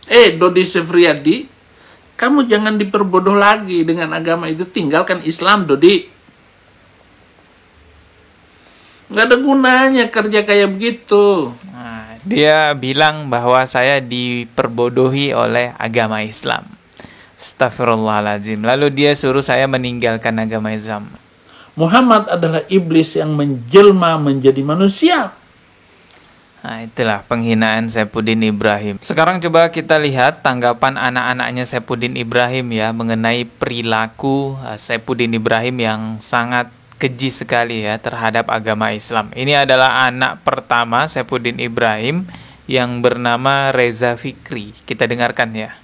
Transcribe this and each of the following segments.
Dodi Sefriadi, kamu jangan diperbodoh lagi dengan agama itu. Tinggalkan Islam, Dodi. Nggak ada gunanya kerja kayak begitu. Nah, dia bilang bahwa saya diperbodohi oleh agama Islam. Astagfirullahaladzim. Lalu dia suruh saya meninggalkan agama Islam. Muhammad adalah iblis yang menjelma menjadi manusia. Nah, itulah penghinaan Saifuddin Ibrahim. Sekarang coba kita lihat tanggapan anak-anaknya Saifuddin Ibrahim ya mengenai perilaku Saifuddin Ibrahim yang sangat keji sekali ya terhadap agama Islam. Ini adalah anak pertama Saifuddin Ibrahim yang bernama Reza Fikri. Kita dengarkan ya.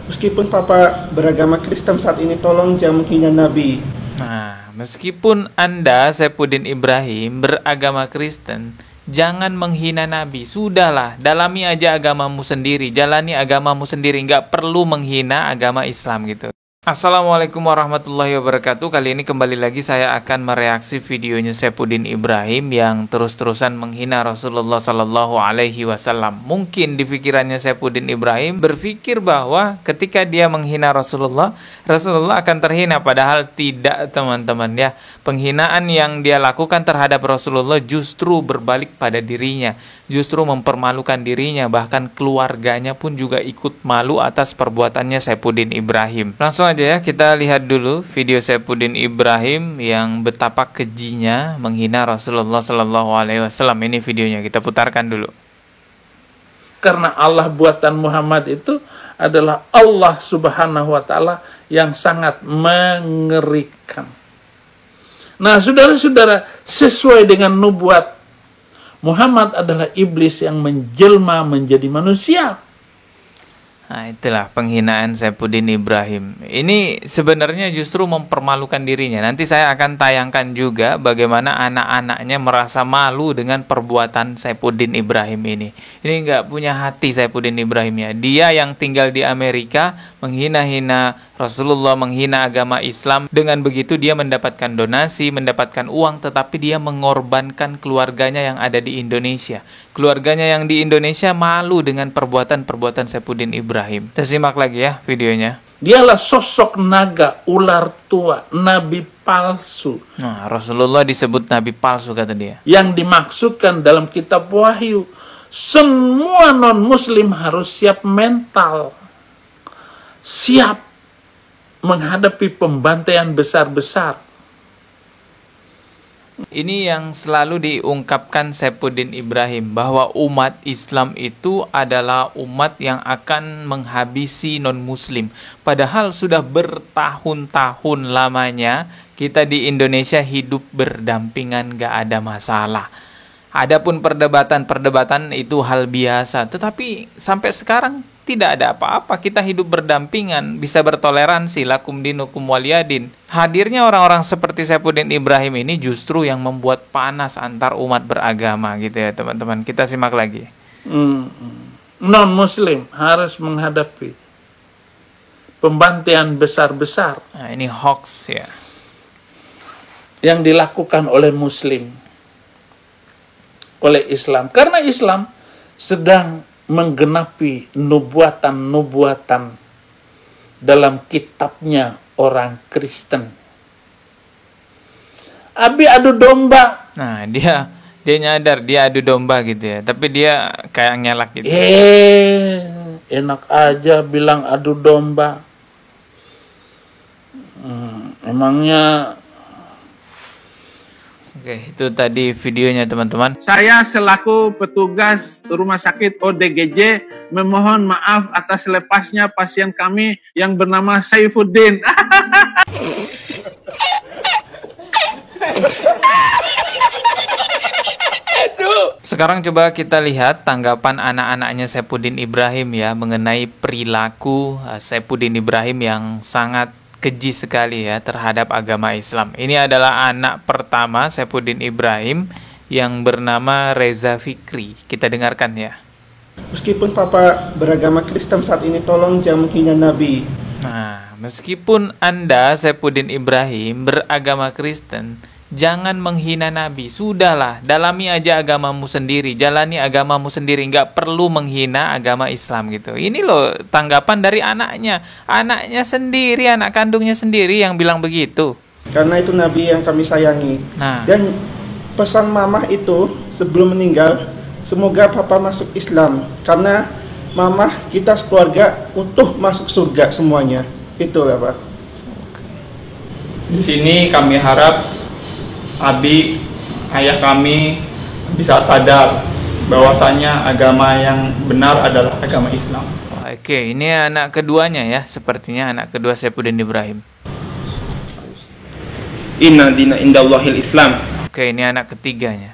Meskipun Papa beragama Kristen saat ini, tolong jangan menghina Nabi. Nah, meskipun Anda Saifuddin Ibrahim beragama Kristen, jangan menghina Nabi. Sudahlah, dalami aja agamamu sendiri, jalani agamamu sendiri, nggak perlu menghina agama Islam gitu. Assalamualaikum warahmatullahi wabarakatuh. Kali ini kembali lagi saya akan mereaksi videonya Saifuddin Ibrahim yang terus-terusan menghina Rasulullah Sallallahu Alaihi Wasallam. Mungkin di pikirannya Saifuddin Ibrahim berpikir bahwa ketika dia menghina Rasulullah, Rasulullah akan terhina. Padahal tidak, teman-teman ya. Penghinaan yang dia lakukan terhadap Rasulullah justru berbalik pada dirinya, justru mempermalukan dirinya, bahkan keluarganya pun juga ikut malu atas perbuatannya Saifuddin Ibrahim. Langsung aja ya, kita lihat dulu video Saifuddin Ibrahim yang betapa kejinya menghina Rasulullah Sallallahu Alaihi Wasallam. Ini videonya, kita putarkan dulu. Karena Allah buatan Muhammad itu adalah Allah Subhanahu wa Ta'ala yang sangat mengerikan. Nah, saudara-saudara, sesuai dengan nubuat, Muhammad adalah iblis yang menjelma menjadi manusia. Nah, itulah penghinaan Saifuddin Ibrahim. Ini sebenarnya justru mempermalukan dirinya. Nanti saya akan tayangkan juga bagaimana anak-anaknya merasa malu dengan perbuatan Saifuddin Ibrahim ini. Ini nggak punya hati Saifuddin Ibrahim ya. Dia yang tinggal di Amerika menghina-hina Rasulullah, menghina agama Islam. Dengan begitu dia mendapatkan donasi, mendapatkan uang, tetapi dia mengorbankan keluarganya yang ada di Indonesia. Keluarganya yang di Indonesia malu dengan perbuatan-perbuatan Saifuddin Ibrahim. Kita simak lagi ya videonya. Dialah sosok naga, ular tua, nabi palsu. Nah, Rasulullah disebut nabi palsu kata dia. Yang dimaksudkan dalam kitab Wahyu, semua non-muslim harus siap mental, siap menghadapi pembantaian besar-besar. Ini yang selalu diungkapkan Saifuddin Ibrahim, bahwa umat Islam itu adalah umat yang akan menghabisi non-muslim. Padahal sudah bertahun-tahun lamanya kita di Indonesia hidup berdampingan, gak ada masalah. Adapun perdebatan itu hal biasa, tetapi sampai sekarang tidak ada apa-apa. Kita hidup berdampingan, bisa bertoleransi, lakum dinukum waliyadin. Hadirnya orang-orang seperti Saifuddin Ibrahim ini justru yang membuat panas antar umat beragama gitu ya teman-teman. Kita simak lagi. Non-muslim harus menghadapi pembantaian besar-besar. Nah, ini hoax ya, yang dilakukan oleh muslim, oleh Islam. Karena Islam sedang menggenapi nubuatan-nubuatan dalam kitabnya orang Kristen. Abi adu domba. Nah, dia nyadar dia adu domba gitu ya, tapi dia kayak ngelak gitu. Enak aja bilang adu domba. Emangnya. Oke, itu tadi videonya teman-teman. Saya selaku petugas Rumah Sakit ODGJ memohon maaf atas lepasnya pasien kami yang bernama Saifuddin. Sekarang coba kita lihat tanggapan anak-anaknya Saifuddin Ibrahim ya mengenai perilaku Saifuddin Ibrahim yang sangat keji sekali ya terhadap agama Islam. Ini adalah anak pertama Saifuddin Ibrahim yang bernama Reza Fikri. Kita dengarkan ya. Meskipun Papa beragama Kristen saat ini, tolong jangan menghina Nabi. Nah, meskipun Anda Saifuddin Ibrahim beragama Kristen, jangan menghina Nabi. Sudahlah, dalami aja agamamu sendiri, jalani agamamu sendiri, nggak perlu menghina agama Islam gitu. Ini loh tanggapan dari anaknya sendiri, anak kandungnya sendiri yang bilang begitu. Karena itu Nabi yang kami sayangi. Nah, Dan pesan mamah itu sebelum meninggal, semoga papa masuk Islam. Karena mamah kita sekeluarga untuk masuk surga semuanya. Itulah Pak. Di sini kami harap Abi, ayah kami bisa sadar bahwasanya agama yang benar adalah agama Islam. oke, ini anak keduanya ya, sepertinya anak kedua Saifuddin Ibrahim. Inna dina indallahil Islam. Oke, ini anak ketiganya.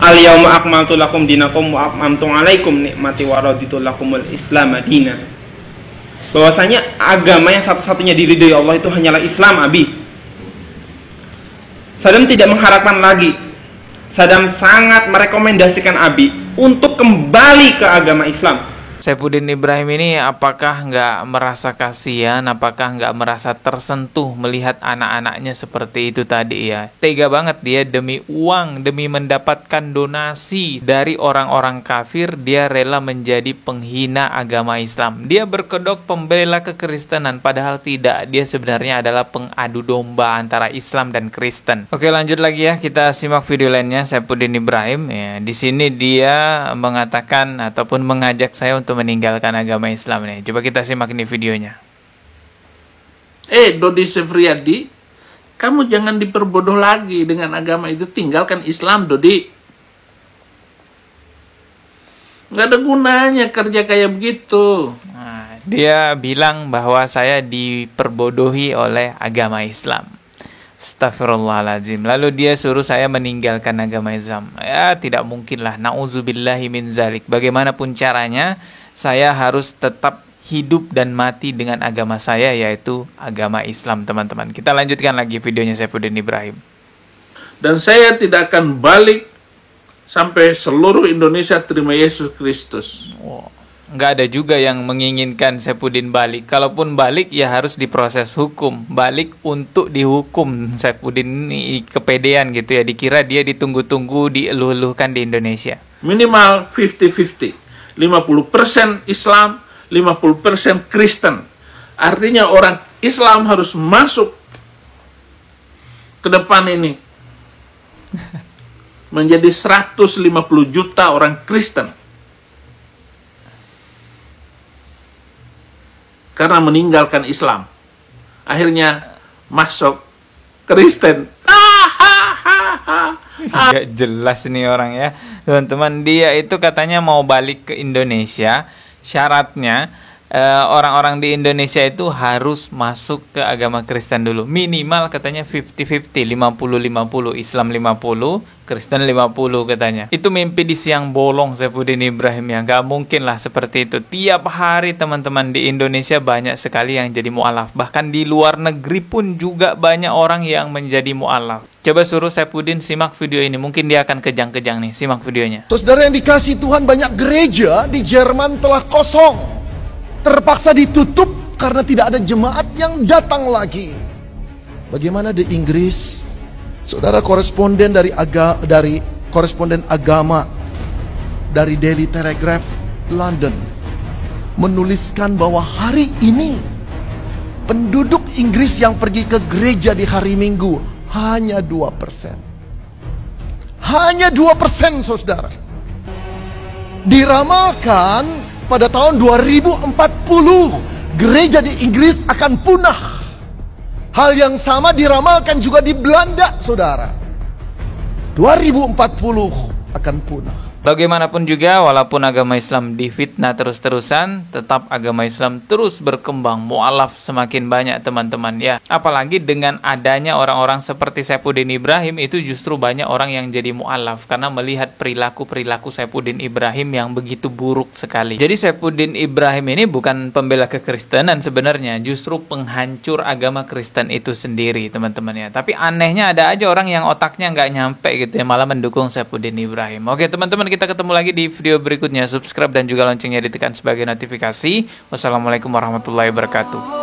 Al yauma akmaltu lakum dinakum wa atmamtu alaikum nikmati wa raditu lakumul Islam madina. Bahwasanya agama yang satu-satunya diridhoi Allah itu hanyalah Islam, Abi. Saddam tidak mengharapkan lagi. Saddam sangat merekomendasikan Abi untuk kembali ke agama Islam. Saifuddin Ibrahim ini apakah nggak merasa kasihan, apakah nggak merasa tersentuh melihat anak-anaknya seperti itu tadi ya? Tega banget dia demi uang, demi mendapatkan donasi dari orang-orang kafir, dia rela menjadi penghina agama Islam. Dia berkedok pembela kekristenan, padahal tidak. Dia sebenarnya adalah pengadu domba antara Islam dan Kristen. Oke, lanjut lagi ya, kita simak video lainnya Saifuddin Ibrahim. Ya, di sini dia mengatakan ataupun mengajak saya untuk meninggalkan agama Islam nih. Coba kita simak ini videonya. Dodi Sefriadi, kamu jangan diperbodoh lagi dengan agama itu. Tinggalkan Islam, Dodi. Nggak ada gunanya kerja kayak begitu. Nah, dia bilang bahwa saya diperbodohi oleh agama Islam. Astagfirullahaladzim. Lalu dia suruh saya meninggalkan agama Islam. Ya, tidak mungkin lah. Na'udzubillahi min zalik. Bagaimanapun caranya, saya harus tetap hidup dan mati dengan agama saya, yaitu agama Islam, teman-teman. Kita lanjutkan lagi videonya Saifuddin Ibrahim. Dan saya tidak akan balik sampai seluruh Indonesia terima Yesus Kristus. Nggak ada juga yang menginginkan Saifuddin balik. Kalaupun balik, ya harus diproses hukum. Balik untuk dihukum. Saifuddin ini kepedean gitu ya. Dikira dia ditunggu-tunggu, dieluh-eluhkan di Indonesia. Minimal 50-50. 50% Islam, 50% Kristen. Artinya orang Islam harus masuk ke depan ini. Menjadi 150 juta orang Kristen. Karena meninggalkan Islam. Akhirnya masuk Kristen. Gak jelas nih orang ya. Teman-teman, dia itu katanya mau balik ke Indonesia. Syaratnya orang-orang di Indonesia itu harus masuk ke agama Kristen dulu. Minimal katanya 50-50, 50-50, Islam 50, Kristen 50 katanya. Itu mimpi di siang bolong Saifuddin Ibrahim ya. Gak mungkin lah seperti itu. Tiap hari teman-teman di Indonesia banyak sekali yang jadi mu'alaf. Bahkan di luar negeri pun juga banyak orang yang menjadi mu'alaf. Coba suruh Saifuddin simak video ini. Mungkin dia akan kejang-kejang nih. Simak videonya. Saudara yang dikasih Tuhan, banyak gereja di Jerman telah kosong. Terpaksa ditutup karena tidak ada jemaat yang datang lagi. Bagaimana di Inggris? Saudara koresponden dari koresponden agama dari Daily Telegraph London menuliskan bahwa hari ini penduduk Inggris yang pergi ke gereja di hari Minggu hanya 2%. Hanya 2%, saudara. Diramalkan pada tahun 2040 gereja di Inggris akan punah. Hal yang sama diramalkan juga di Belanda, saudara. 2040 akan punah. Bagaimanapun juga, walaupun agama Islam difitnah terus-terusan, tetap agama Islam terus berkembang, mu'alaf semakin banyak teman-teman ya. Apalagi dengan adanya orang-orang seperti Saifuddin Ibrahim, itu justru banyak orang yang jadi mu'alaf karena melihat perilaku-perilaku Saifuddin Ibrahim yang begitu buruk sekali. Jadi Saifuddin Ibrahim ini bukan pembela kekristenan sebenarnya, justru penghancur agama Kristen itu sendiri teman-teman ya. Tapi anehnya ada aja orang yang otaknya nggak nyampe gitu ya, malah mendukung Saifuddin Ibrahim. Oke teman-teman, kita ketemu lagi di video berikutnya. Subscribe dan juga loncengnya ditekan sebagai notifikasi. Wassalamualaikum warahmatullahi wabarakatuh.